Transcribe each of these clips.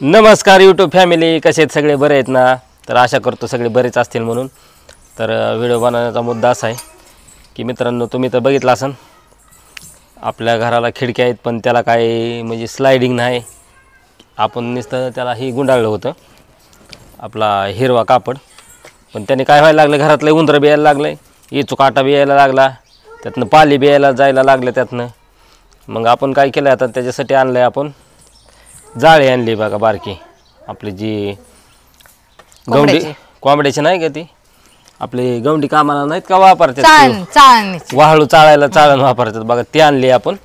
नमस्कार YouTube family, कसे आहेत सगळे? बरे आहेत ना? तर आशा करतो सगळे बरेच असतील म्हणून. तर व्हिडिओ बनवण्याचा मुद्दा असा आहे की मित्रांनो, तुम्ही तर बघितलं असन आपल्या घराला खिडक्या आहेत पण त्याला काय म्हणजे स्लायडिंग नाही. आपण नुसतं त्याला ही गुंडाळलं होतं आपला हिरवा कापड, पण त्याने काय व्हायला लागलं, घरातलं उंदरं बी यायला लागलं, इचू काटा बी यायला लागला, त्यातनं पाली बी यायला जायला लागलं त्यातनं. मग आपण काय केलं आता, त्याच्यासाठी आणलं आहे आपण जाळी आणली बघा बारकी, आपली जी गवंडी कोंबड्याची नाही का, ती आपली गवंडी कामाला नाहीत का वापरतात, वाळू चाळायला चाळण वापरतात बघा, ती आणली आपण.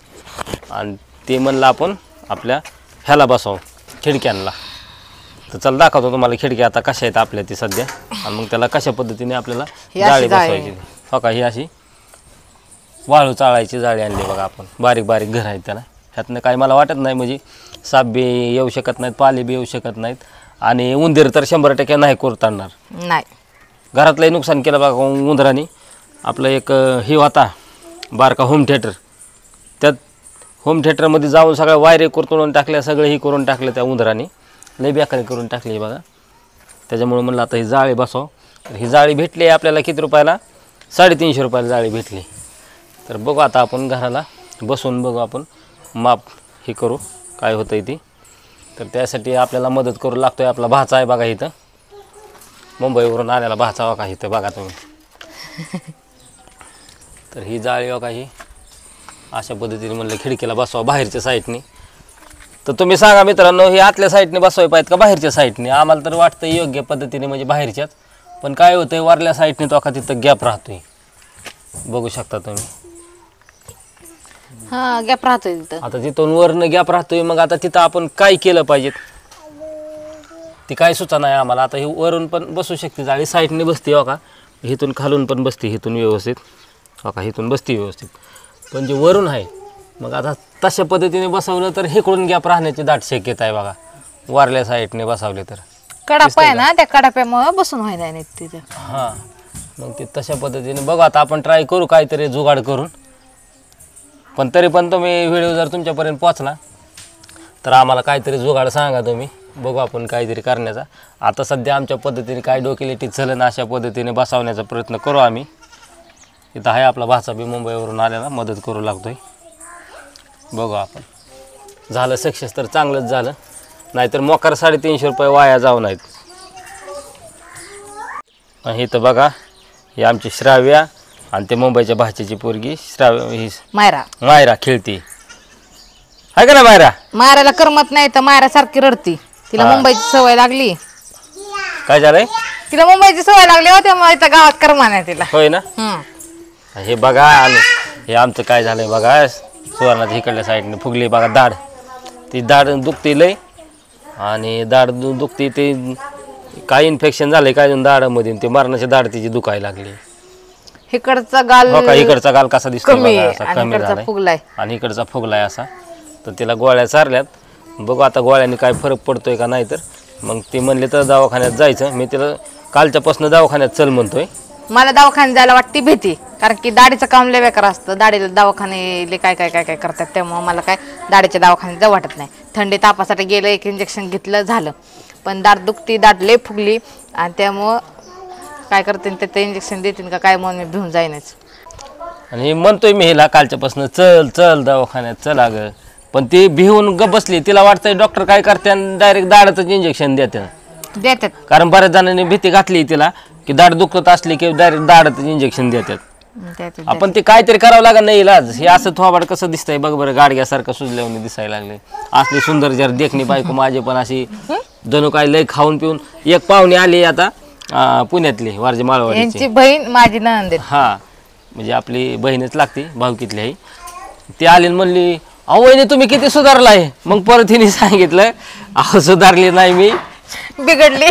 आणि ते म्हणलं आपण आपल्या ह्याला बसव खिडक्यांना. तर चल दाखवतो तुम्हाला खिडक्या आता कशा आहेत आपल्या ती सध्या, आणि मग त्याला कशा पद्धतीने आपल्याला जाळी बसवायची. हो का, ही अशी वाळू चाळायची जाळी आणली बघा आपण. बारीक बारीक घर आहेत त्याला, ह्यातनं काय मला वाटत नाही म्हणजे साप बी येऊ शकत नाहीत, पाली बी येऊ शकत नाहीत, आणि उंदीर तर 100% नाही कुरताडणार. नाही, घरातलंही नुकसान केलं बघा उंदराने. आपलं एक हे होता बारका होम थिएटर, त्यात होम थिएटरमध्ये जाऊन सगळ्या वायरे कुरतडून टाकल्या, सगळं ही करून टाकलं त्या उंदराने, लई बेकारी करून टाकली बघा. त्याच्यामुळे म्हणलं आता ही जाळी बसव. तर ही जाळी भेटली आपल्याला किती रुपयाला? 350 रुपयाला जाळी भेटली. तर बघू आता आपण घराला बसवून बघू, आपण माप हे करू काय होतं आहे ती. तर त्यासाठी आपल्याला मदत करू लागतो आहे आपला भाचा आहे बघा इथं, मुंबईवरून आलेला भाचा बघा इथं बघा तुम्ही. तर ही जाळी बघा ही अशा पद्धतीने म्हणलं खिडकीला बसवा बाहेरच्या साईडने. तर तुम्ही सांगा मित्रांनो, ही आतल्या साईडने बसवाय पाहिजेत का बाहेरच्या साईडने? आम्हाला तर वाटतं योग्य पद्धतीने म्हणजे बाहेरच्याच, पण काय होतं आहे वरल्या साईडने तो का तिथं गॅप राहतोय, बघू शकता तुम्ही. हा, गॅप राहतोय तिथं. आता तिथून वरनं गॅप राहतोय, मग आता तिथं आपण काय केलं पाहिजे ती काय सुचना आहे आम्हाला. आता ही वरून पण बसू शकते जाळी, साईडने बसते हो का, इथून खालून पण बसते, इथून व्यवस्थित हो का, इथून बसते व्यवस्थित, पण जे वरून आहे मग आता तशा पद्धतीने बसवलं तर इकडून गॅप राहण्याची दाट शक्यता आहे बघा, वरल्या साईडने बसवले तर. कडापा आहे ना, त्या कडाप्यामुळे बसून व्हायला नाही तिथं. हां, मग ते तशा पद्धतीने बघू आता आपण ट्राय करू काहीतरी जुगाड करून. पण तरी पण तुम्ही व्हिडिओ जर तुमच्यापर्यंत पोचला तर आम्हाला काहीतरी जुगाड सांगा तुम्ही, बघू आपण काहीतरी करण्याचा. आता सध्या आमच्या पद्धतीने काय डोकेलिटी चलन अशा पद्धतीने बसवण्याचा प्रयत्न करू आम्ही. इथं आहे आपला भाचा बी मुंबईवरून आलेला, मदत करू लागतोय. बघू आपण, झालं सक्सेस तर चांगलंच झालं, नाहीतर मोकार 350 रुपये वाया जाऊ नाहीत. इथं बघा ही आमची श्राव्या आणि ते मुंबईच्या भाचीची पोरगी ही मायरा खेळती आहे का ना. मायराला करमत नाही तर मायरा सारखी रडती, तिला मुंबईची सवय लागली. काय झालंय? तिला मुंबईची सवय लागली होती, त्यामुळे इथं गावात करमा नाही तिला. होय ना. हे बघा, आणि हे आमचं काय झालंय बघा, सुवर्णाच्या इकडल्या साईडने फुगली बघा दाढ. ती दाढ दुखते लय, आणि दाढ दुखते ते काय इन्फेक्शन झालंय काय दाढामध्ये, ते मरणाची दाढ तिची दुखायला लागली. इकडचा गाल हो का, इकडचा गाल कसा दिसतो कमी झालाय, फुगलाय आणि इकडचा फुगलाय असा. तर तिला गोळ्या चारल्यात, बघू आता गोळ्याने काय फरक पडतोय का नाही. तर मग ती म्हणले तर दवाखान्यात जायचं. मी तिला कालच्यापासून दवाखान्यात चल म्हणतोय. मला दवाखान्यात जायला वाटते भीती, कारण की दाढीचं काम लय बेकार असतं. दाढीला दवाखाने काय काय काय काय करतात, त्यामुळे मला काय दाढीच्या दवाखान्यात जाऊ वाटत नाही. थंडी तापासाठी गेलं, एक इंजेक्शन घेतलं झालं, पण दाढ दुखती, दाढ लय फुगली, आणि त्यामुळं काय करते ते इंजेक्शन देतील का काय म्हणून मी भिवून जाईनच. आणि म्हणतोय मी हिला कालच्यापासून चल चल दवाखान्यात चल अगं, पण ती भिवून ग बसली. तिला वाटतंय डॉक्टर काय करते आणि डायरेक्ट दाढातच इंजेक्शन देतात. कारण बऱ्याच जणांनी भीती घातली तिला की दाढ दुखत असली की डायरेक्ट दाढातच इंजेक्शन देतात. आपण ते काहीतरी करावं लागत नाही इलाज. हे असं थोबाड कसं दिसतंय बघ बरं, गाडग्यासारखं सुजल्यावर दिसायला लागले. असली सुंदर जर देखणी बायको माझी पण अशी जणू काय लय खाऊन पिऊन. एक पाहुणे आली आता पुण्यातली वारजे माळवाडीची बहीण माझी नणंद, हा म्हणजे आपली बहीणच लागते, भावकीतली आहे. ती आली म्हणली, अहो वहिनी तुम्ही किती सुधारलाय. मग परत हिने सांगितलं, अहो सुधारली नाही मी, बिघडली.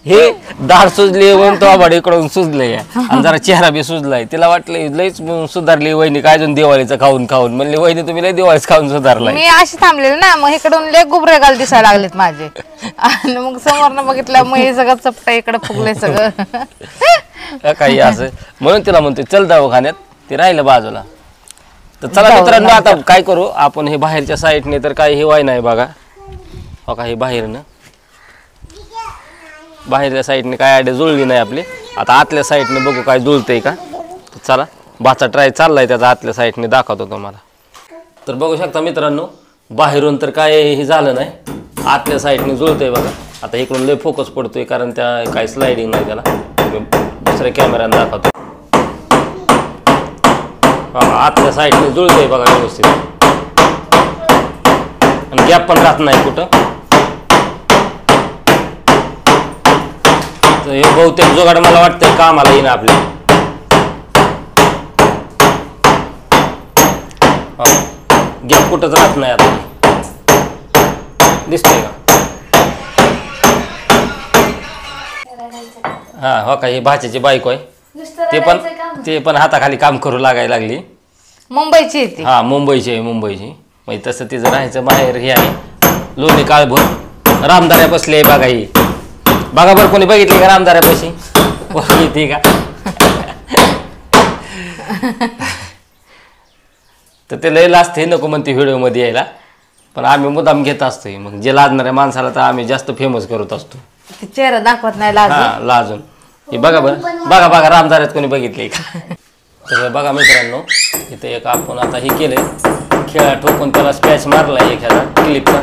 हे दाढ सुजली म्हणून तो आबाड इकडून सुजलंय, आणि जरा चेहरा बी सुजलाय. तिला वाटलं लईच सुधारली वहिनी, काय अजून दिवाळीचं खाऊन खाऊन. म्हणले वहिनी तुम्ही लय दिवाळीच खाऊन सुधारलाय. मी अशी थांबलेली ना, मग इकडून लय गुबरे गाल दिसायला लागलेत माझे, आणि मग समोरनं बघितलं मग हे सगळं चपटा इकडे फुगले सगळं काही असं. म्हणून तिला म्हणते चल दवाखान्यात, ते राहिलं बाजूला. तर चला मित्रांनो, आता काय करू आपण, हे बाहेरच्या साईडने तर काही हे वाय नाही बघा. हो का, हे बाहेरच्या साईडने काय आयडिया जुळली नाही आपली. आता आतल्या साईडने बघू काय जुळतंय का. तर चला, भाचा ट्राय चाललाय त्याचा, आतल्या साईडने दाखवतो तुम्हाला. तर बघू शकता मित्रांनो, बाहेरून तर काय हे झालं नाही, आतल्या साईडने जुळतंय बघा. आता इकडून लय फोकस पडतोय कारण त्या काय स्लायडिंग नाही त्याला. मी दुसऱ्या कॅमेऱ्याने दाखवतो. आतल्या साईडने जुळतंय बघा व्यवस्थित, आणि गॅप पण राहत नाही कुठं. तर हे बहुतेक जुगाड मला वाटतंय कामाला येईन आपल्या. गॅप कुठंच राहत नाही आता, दिसतंय का. हा हो का, ही भाच्याची बायको आहे. ते पण हाताखाली काम करू लागायला लागली. मुंबईची येते. हा मुंबईची आहे, मुंबईची. म्हणजे तसं तिचं राहायचं माहेर हे आहे लोणी काळभोर. रामदाऱ्या बसली आहे बघा ही. बघा बरं कोणी बघितली का रामदाऱ्यापाशी येते का. तर ते लय लाजते, नको म्हणते व्हिडिओमध्ये यायला, पण आम्ही मुद्दाम घेत असतोय. मग जे लाजणाऱ्या माणसाला तर आम्ही जास्त फेमस करत असतो. चेहरा दाखवत नाही लाज. हा लाजून. हे बघा बरं, बघा रामदाऱ्यात कोणी बघितले का. तर बघा मित्रांनो, इथे एक आपण आता हे केलंय, खेळा ठोकून त्याला स्पॅच मारलाय एखादा क्लिपचा,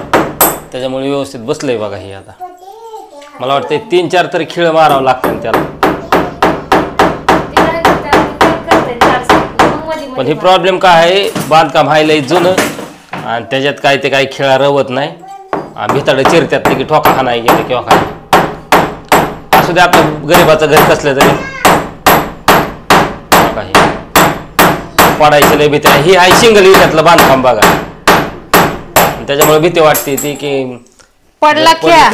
त्याच्यामुळे व्यवस्थित बसलंय बघा. हे आता मला वाटतं 3-4 तरी खेळ मारावं लागतं त्याला. पण हे प्रॉब्लेम काय आहे, बांधकाम आहे लय जुनं आणि त्याच्यात काय ते काही खेळा रवत नाही. भिताडं चिरत्यात की ठोका हा नाही गेले किंवा काय असू दे. आपलं गरीबाचं घर कसलं तरी काही पडायचं लय भीती. ही आहे सिंगल विट्यातलं बांधकाम बघा, त्याच्यामुळे भीती वाटते ती की पडला खेळा.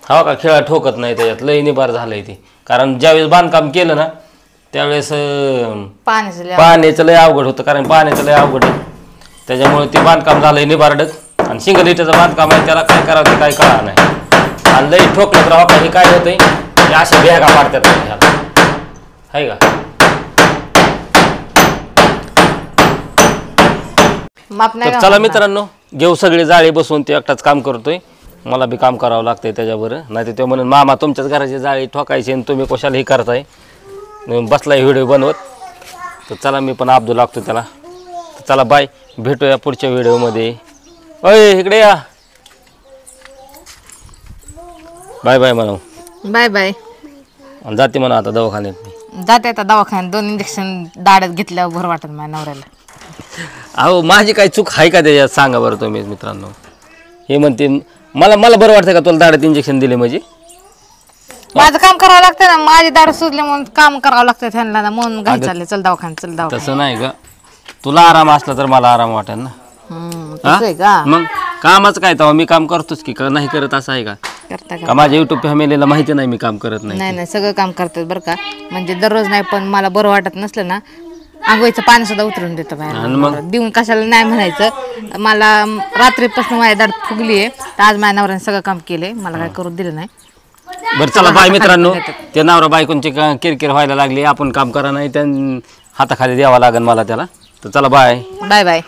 हो का, खेळा ठोकत नाही त्याच्यात, लय निबार झालंय ती. कारण ज्यावेळेस बांधकाम केलं ना त्यावेळेस पाण्याचं लय अवघड होतं, कारण पाण्याचं लय अवघड आहे. त्याच्यामुळे ते बांधकाम झालंय निबारडक. आणि सिंगल विट्याचं बांधकाम आहे, त्याला काय करावं ते काय कळा नाही. आणि लई ठोकलं तर का हे काय होतंय, अशा भेगा मारतात ह्याला, आहे का. तर चला मित्रांनो, घेऊ सगळे जाळे बसवून. ते एकटाच काम करतोय, मला बी काम करावं लागतंय त्याच्यावर. नाही तर ते म्हणून मामा तुमच्याच घराची जाळी ठोकायची आणि तुम्ही कशाला हे करताय, बसलाय व्हिडिओ बनवत. तर चला मी पण अब्दू लागतो त्याला. तर चला बाय, भेटूया पुढच्या व्हिडिओमध्ये. अय इकडे या, बाय बाय म्हणा. Bye bye. जाते म्हणा आता दवाखान्यात. जाते आता दवाखान्यात. 2 इंजेक्शन दाढ्यात घेतल्यावर बरं वाटत माझ्या नवऱ्याला. अहो माझी काही चूक आहे का त्याच्यात, सांगा बरं तुम्ही मित्रांनो. हे म्हणते मला बरं वाटतं का तुला दाढ्यात इंजेक्शन दिले म्हणजे. माझं काम करावं लागतं ना, माझी दाढ सुजले म्हणून काम करावं लागतं त्यांना ना, म्हणून घाई चालले. चल दवाखान्यात, चल दवाखान्यात. तसं नाही का, तुला आराम असला तर मला आराम वाटेल ना. तसं आहे का. मग कामाचं काय तेव्हा मी काम करतोच की, नाही करत असं आहे का. करता का. का माझ्या युट्यूब फॅमिलीला माहिती नाही मी काम करत नाही. नाही सगळं काम करतात बरं का. म्हणजे दररोज नाही, पण मला बरं वाटत नसलं ना, आंघोळीचं पाणी सुद्धा उतरून देतो बाहेर. देऊन कशाला नाही म्हणायचं. मला रात्रीपासून माझी दाढ फुगली आहे, तर आज माझ्या नवऱ्याने सगळं काम केलंय, मला काय करू दिलं नाही. बरं चला बाय मित्रांनो. ते नवरा बायकोंची किरकिर व्हायला लागली, आपण काम करा नाही, त्या हाताखाली द्यावा लागेल मला त्याला. तर चला बाय बाय बाय.